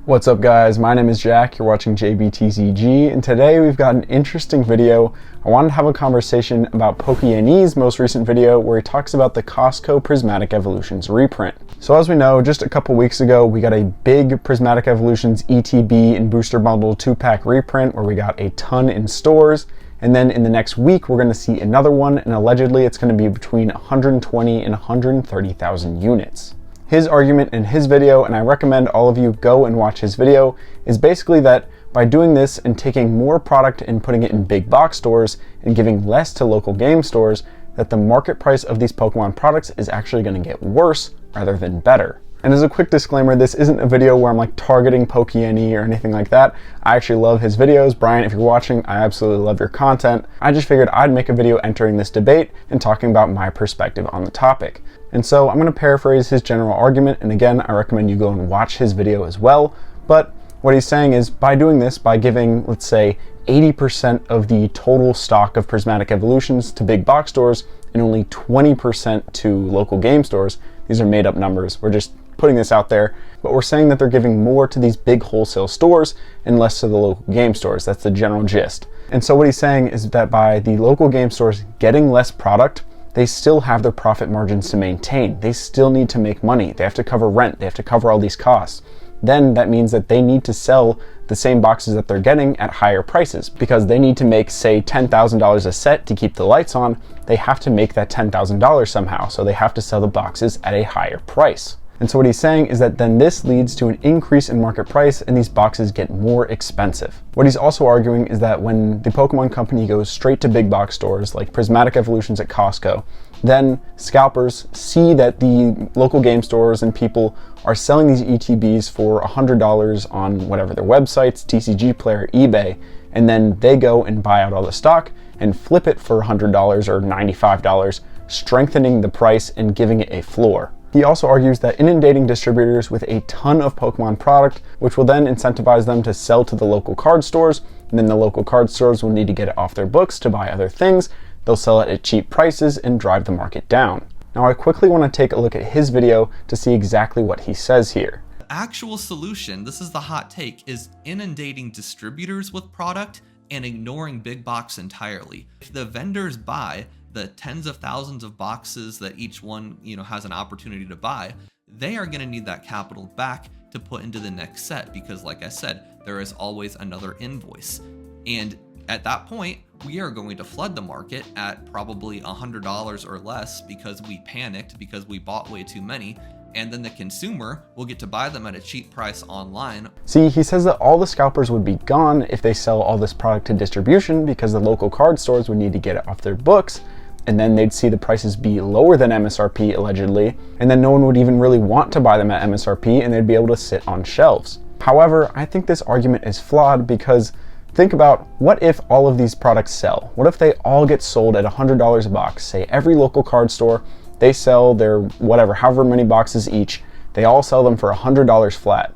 What's up guys, my name is Jack, you're watching JBTCG, and today we've got an interesting video. I wanted to have a conversation about Pokene's most recent video where he talks about the Costco Prismatic Evolutions reprint. So as we know, just a couple weeks ago we got a big Prismatic Evolutions ETB and Booster Bundle 2-pack reprint where we got a ton in stores, and then in the next week we're going to see another one, and allegedly it's going to be between 120 and 130,000 units. His argument in his video, and I recommend all of you go and watch his video, is basically that by doing this and taking more product and putting it in big box stores and giving less to local game stores, that the market price of these Pokemon products is actually going to get worse rather than better. And as a quick disclaimer, this isn't a video where I'm like targeting Pokene or anything like that. I actually love his videos. Brian, if you're watching, I absolutely love your content. I just figured I'd make a video entering this debate and talking about my perspective on the topic. And so I'm going to paraphrase his general argument, and again, I recommend you go and watch his video as well. But what he's saying is by doing this, by giving, let's say, 80% of the total stock of Prismatic Evolutions to big box stores and only 20% to local game stores, these are made up numbers, we're just putting this out there, but we're saying that they're giving more to these big wholesale stores and less to the local game stores. That's the general gist. And so what he's saying is that by the local game stores getting less product, they still have their profit margins to maintain. They still need to make money. They have to cover rent. They have to cover all these costs. Then that means that they need to sell the same boxes that they're getting at higher prices because they need to make, say, $10,000 a set to keep the lights on. They have to make that $10,000 somehow. So they have to sell the boxes at a higher price. And so what he's saying is that then this leads to an increase in market price and these boxes get more expensive. What he's also arguing is that when the Pokemon company goes straight to big box stores like Prismatic Evolutions at Costco, then scalpers see that the local game stores and people are selling these ETBs for $100 on whatever their websites, TCG Player, eBay, and then they go and buy out all the stock and flip it for $100 or $95, strengthening the price and giving it a floor. He also argues that inundating distributors with a ton of Pokemon product, which will then incentivize them to sell to the local card stores, and then the local card stores will need to get it off their books to buy other things. They'll sell it at cheap prices and drive the market down. Now I quickly want to take a look at his video to see exactly what he says here. The actual solution, this is the hot take, is inundating distributors with product and ignoring big box entirely. If the vendors buy the tens of thousands of boxes that each one, has an opportunity to buy, they are going to need that capital back to put into the next set because, like I said, there is always another invoice. And at that point, we are going to flood the market at probably $100 or less because we panicked, because we bought way too many, and then the consumer will get to buy them at a cheap price online. See, he says that all the scalpers would be gone if they sell all this product to distribution because the local card stores would need to get it off their books, and then they'd see the prices be lower than MSRP allegedly, and then no one would even really want to buy them at MSRP and they'd be able to sit on shelves. However, I think this argument is flawed because think about what if all of these products sell? What if they all get sold at $100 a box? Say every local card store, they sell their whatever, however many boxes each, they all sell them for $100 flat.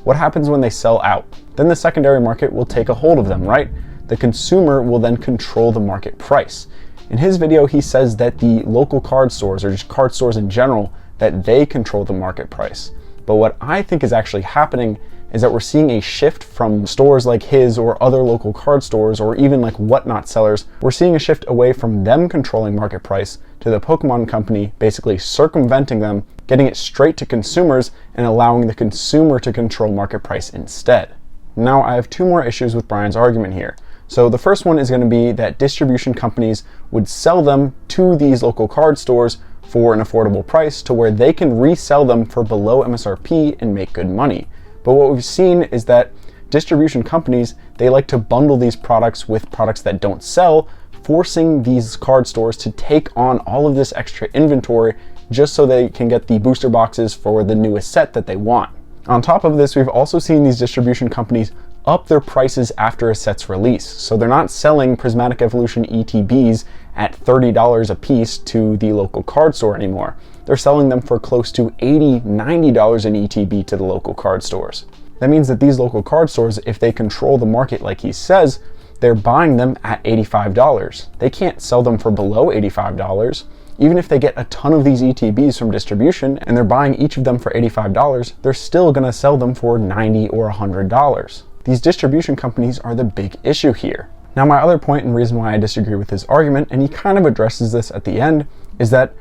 What happens when they sell out? Then the secondary market will take a hold of them, right? The consumer will then control the market price. In his video, he says that the local card stores, or just card stores in general, that they control the market price. But what I think is actually happening is that we're seeing a shift from stores like his or other local card stores or even like whatnot sellers. We're seeing a shift away from them controlling market price to the Pokemon company basically circumventing them, getting it straight to consumers and allowing the consumer to control market price instead. Now I have two more issues with Brian's argument here. So the first one is going to be that distribution companies would sell them to these local card stores for an affordable price to where they can resell them for below MSRP and make good money. But what we've seen is that distribution companies, they like to bundle these products with products that don't sell, forcing these card stores to take on all of this extra inventory just so they can get the booster boxes for the newest set that they want. On top of this, we've also seen these distribution companies up their prices after a set's release. So they're not selling Prismatic Evolution ETBs at $30 a piece to the local card store anymore. They're selling them for close to $80, $90 an ETB to the local card stores. That means that these local card stores, if they control the market like he says, they're buying them at $85. They can't sell them for below $85. Even if they get a ton of these ETBs from distribution and they're buying each of them for $85, they're still gonna sell them for $90 or $100. These distribution companies are the big issue here. Now, my other point and reason why I disagree with his argument, and he kind of addresses this at the end, is that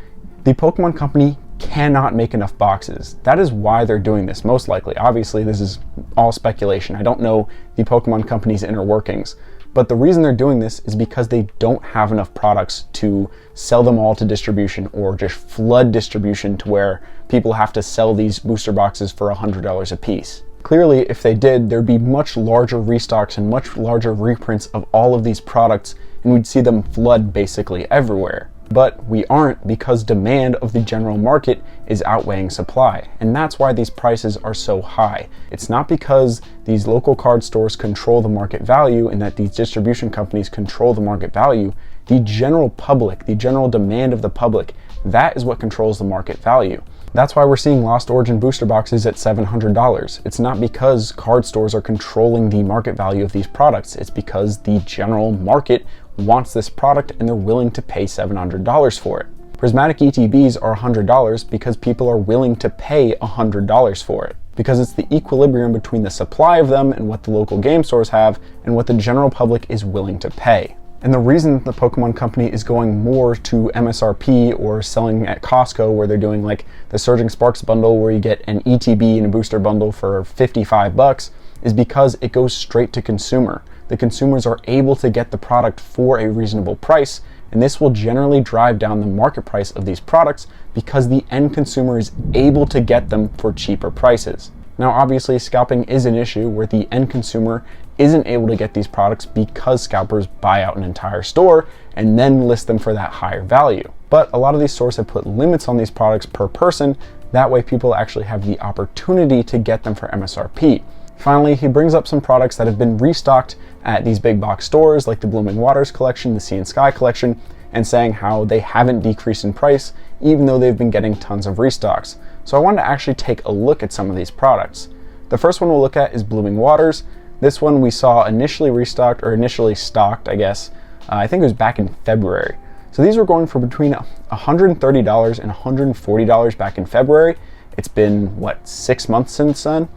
the Pokemon Company cannot make enough boxes. That is why they're doing this, most likely. Obviously, this is all speculation. I don't know the Pokemon Company's inner workings, but the reason they're doing this is because they don't have enough products to sell them all to distribution, or just flood distribution to where people have to sell these booster boxes for $100 a piece. Clearly, if they did, there'd be much larger restocks and much larger reprints of all of these products, and we'd see them flood basically everywhere. But we aren't, because demand of the general market is outweighing supply, and that's why these prices are so high. It's not because these local card stores control the market value and that these distribution companies control the market value. The general public, the general demand of the public, that is what controls the market value. That's why we're seeing Lost Origin booster boxes at $700. It's not because card stores are controlling the market value of these products. It's because the general market wants this product and they're willing to pay $700 for it. Prismatic ETBs are $100 because people are willing to pay $100 for it, because it's the equilibrium between the supply of them and what the local game stores have and what the general public is willing to pay. And the reason the Pokemon Company is going more to MSRP or selling at Costco, where they're doing like the Surging Sparks bundle where you get an ETB and a booster bundle for $55, is because it goes straight to consumer. The consumers are able to get the product for a reasonable price, and this will generally drive down the market price of these products because the end consumer is able to get them for cheaper prices. Now, obviously, scalping is an issue where the end consumer isn't able to get these products because scalpers buy out an entire store and then list them for that higher value. But a lot of these stores have put limits on these products per person. That way people actually have the opportunity to get them for MSRP. Finally, he brings up some products that have been restocked at these big box stores like the Blooming Waters collection, the Sea and Sky collection, and saying how they haven't decreased in price even though they've been getting tons of restocks. So I wanted to actually take a look at some of these products. The first one we'll look at is Blooming Waters. This one we saw initially restocked, or initially stocked, I guess. I think it was back in February. So these were going for between $130 and $140 back in February. It's been, what, 6 months since then?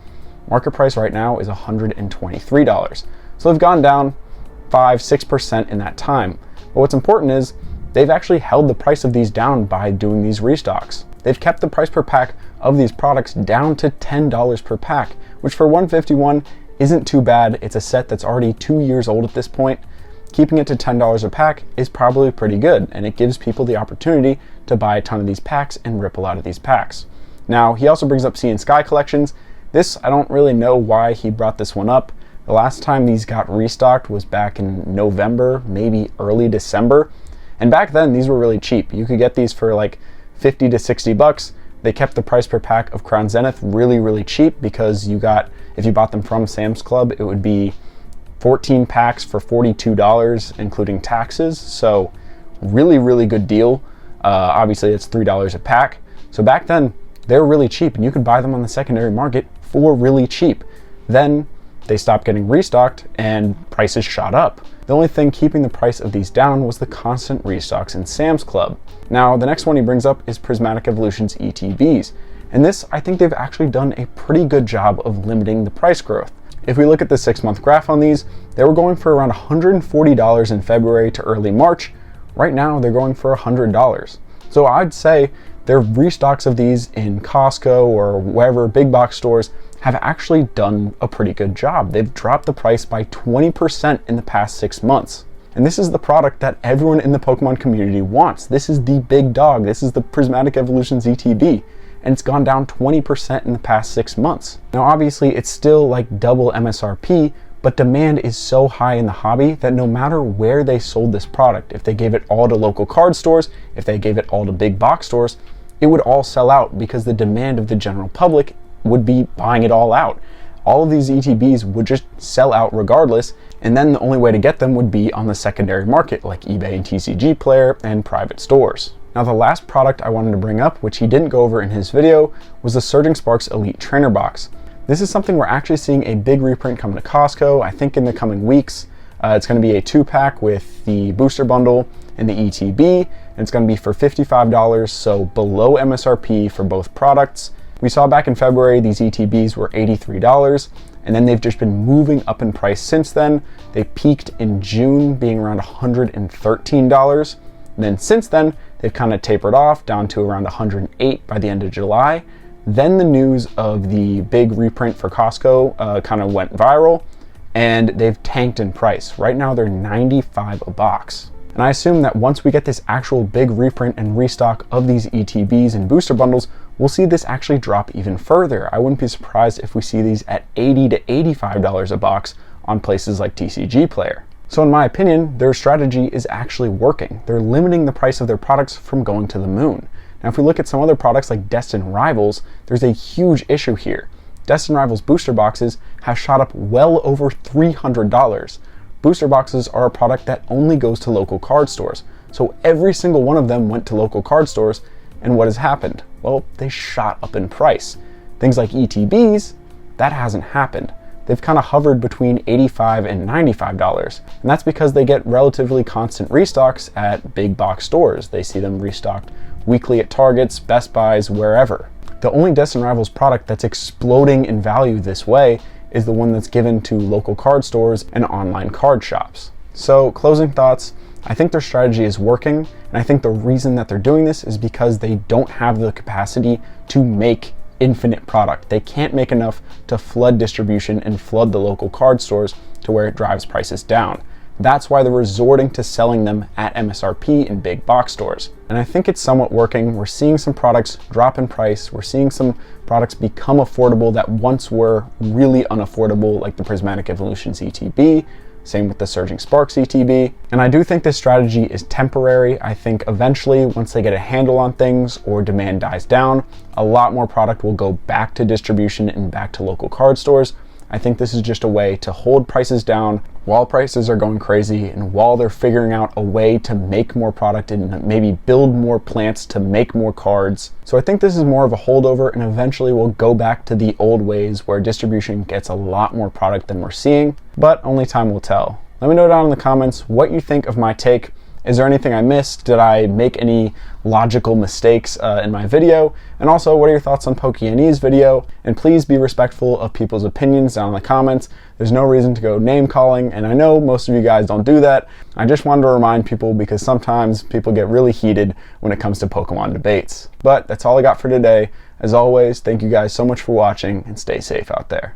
Market price right now is $123. So they've gone down 5-6% in that time. But what's important is they've actually held the price of these down by doing these restocks. They've kept the price per pack of these products down to $10 per pack, which for $151 isn't too bad. It's a set that's already 2 years old at this point. Keeping it to $10 a pack is probably pretty good, and it gives people the opportunity to buy a ton of these packs and rip a lot of these packs. Now, he also brings up Sea and Sky collections. This, I don't really know why he brought this one up. The last time these got restocked was back in November, maybe early December. And back then, these were really cheap. You could get these for like 50 to 60 bucks. They kept the price per pack of Crown Zenith really, really cheap because you got, if you bought them from Sam's Club, it would be 14 packs for $42, including taxes. So really, really good deal. Obviously, it's $3 a pack. So back then, they were really cheap, and you could buy them on the secondary market for really cheap. Then they stopped getting restocked and prices shot up. The only thing keeping the price of these down was the constant restocks in Sam's Club. Now, the next one he brings up is Prismatic Evolution's ETBs. And this, I think they've actually done a pretty good job of limiting the price growth. If we look at the 6-month graph on these, they were going for around $140 in February to early March. Right now, they're going for $100. So I'd say their restocks of these in Costco or wherever big box stores have actually done a pretty good job. They've dropped the price by 20% in the past 6 months. And this is the product that everyone in the Pokemon community wants. This is the big dog. This is the Prismatic Evolution's ETB. And it's gone down 20% in the past 6 months. Now, obviously, it's still like double MSRP, but demand is so high in the hobby that no matter where they sold this product, if they gave it all to local card stores, if they gave it all to big box stores, it would all sell out because the demand of the general public would be buying it all out. All of these ETBs would just sell out regardless, and then the only way to get them would be on the secondary market like eBay and TCG Player and private stores. Now, the last product I wanted to bring up, which he didn't go over in his video, was the Surging Sparks Elite Trainer Box. This is something we're actually seeing a big reprint coming to Costco, I think in the coming weeks. It's going to be a 2-pack with the booster bundle in the ETB, and it's going to be for $55, so below MSRP for both products. We saw back in February these ETBs were $83, and then they've just been moving up in price since then. They peaked in June being around $113, and then since then they've kind of tapered off down to around $108 by the end of July. Then the news of the big reprint for Costco kind of went viral, and they've tanked in price. Right now they're $95 a box. And I assume that once we get this actual big reprint and restock of these ETBs and booster bundles, we'll see this actually drop even further. I wouldn't be surprised if we see these at $80 to $85 a box on places like TCG Player. So in my opinion, their strategy is actually working. They're limiting the price of their products from going to the moon. Now, if we look at some other products like Destined Rivals, there's a huge issue here. Destined Rivals booster boxes have shot up well over $300. Booster boxes are a product that only goes to local card stores. So every single one of them went to local card stores, and what has happened? Well, they shot up in price. Things like ETBs, that hasn't happened. They've kind of hovered between $85 and $95, and that's because they get relatively constant restocks at big box stores. They see them restocked weekly at Targets, Best Buys, wherever. The only Destined Rivals product that's exploding in value this way is the one that's given to local card stores and online card shops. So, closing thoughts, I think their strategy is working, and I think the reason that they're doing this is because they don't have the capacity to make infinite product. They can't make enough to flood distribution and flood the local card stores to where it drives prices down. That's why they're resorting to selling them at MSRP in big box stores. And I think it's somewhat working. We're seeing some products drop in price. We're seeing some products become affordable that once were really unaffordable, like the Prismatic Evolutions ETB. Same with the Surging Sparks ETB. And I do think this strategy is temporary. I think eventually, once they get a handle on things or demand dies down, a lot more product will go back to distribution and back to local card stores. I think this is just a way to hold prices down while prices are going crazy and while they're figuring out a way to make more product and maybe build more plants to make more cards. So I think this is more of a holdover, and eventually we'll go back to the old ways where distribution gets a lot more product than we're seeing, but only time will tell. Let me know down in the comments what you think of my take. Is there anything I missed? Did I make any logical mistakes in my video? And also, what are your thoughts on Pokene's video? And please be respectful of people's opinions down in the comments. There's no reason to go name calling, and I know most of you guys don't do that. I just wanted to remind people because sometimes people get really heated when it comes to Pokemon debates. But that's all I got for today. As always, thank you guys so much for watching, and stay safe out there.